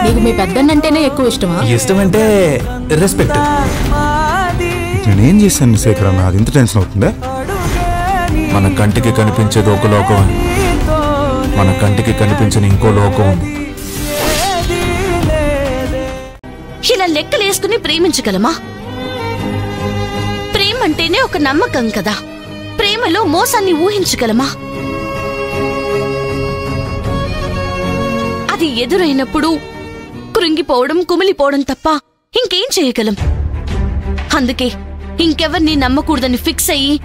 నీకు మీ పెద్దన్నంటేనే ఎక్కువ ఇష్టమా? ఇష్టమంటే రెస్పెక్ట్. నేనేం చేశాను శేఖర్ అన్న, అది ఇంత టెన్షన్ అవుతుందా? మన కంటికి కనిపించేది ఒక లోకం, మన కంటికి కనిపించని ఇంకో లోకం ఉంది. ఇలా లెక్కలేసుకుని ప్రేమించగలమా? ప్రేమ అంటేనే ఒక నమ్మకం కదా. ప్రేమలో మోసాన్ని ఊహించగలమా? అది ఎదురైనప్పుడు కృంగిపోవడం, కుమిలిపోవడం తప్ప ఇంకేం చేయగలం? అందుకే ఇంకెవర్ని నమ్మకూడదని ఫిక్స్ అయ్యి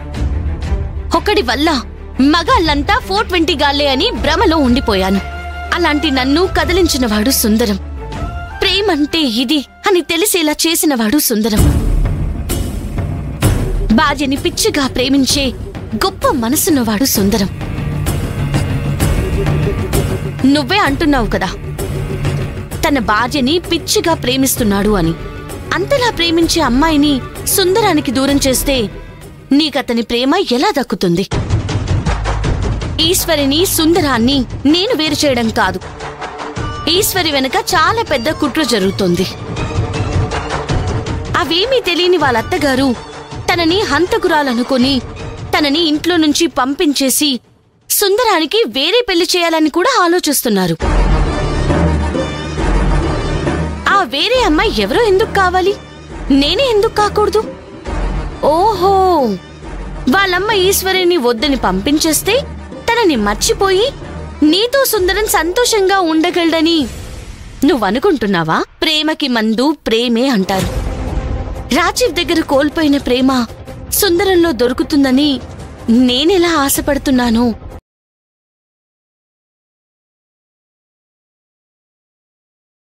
ఒకడి వల్ల మగాళ్ళంతా 420 గాలే అని భ్రమలో ఉండిపోయాను. అలాంటి నన్ను కదిలించినవాడు సుందరం. ప్రేమంటే ఇది అని తెలిసేలా చేసినవాడు సుందరం. భార్యని పిచ్చిగా ప్రేమించే గొప్ప మనసున్నవాడు సుందరం. నువ్వే అంటున్నావు కదా తన భార్యని పిచ్చిగా ప్రేమిస్తున్నాడు అని. అంతలా ప్రేమించే అమ్మాయిని సుందరానికి దూరం చేస్తే నీకతని ప్రేమ ఎలా దక్కుతుంది? ఈశ్వరిని, సుందరాన్ని నేను వేరు చేయడం కాదు. ఈశ్వరి వెనుక చాలా పెద్ద కుట్ర జరుగుతోంది. అవేమీ తెలియని వాళ్ళ అత్తగారు తనని హంతకురాలనుకొని తనని ఇంట్లో నుంచి పంపించేసి సుందరానికి వేరే పెళ్లి చేయాలని కూడా ఆలోచిస్తున్నారు. ఆ వేరే అమ్మాయి ఎవరో ఎందుకు కావాలి? నేనే ఎందుకు కాకూడదు? ఓహో, వాళ్ళమ్మ ఈశ్వరిని వద్దని పంపించేస్తే తనని మర్చిపోయి నీతో సుందరం సంతోషంగా ఉండగలడని నువ్వనుకుంటున్నావా? ప్రేమకి మందు ప్రేమే అంటారు. రాజీవ్ దగ్గర కోల్పోయిన ప్రేమ సుందరంలో దొరుకుతుందని నేనెలా ఆశపడుతున్నానో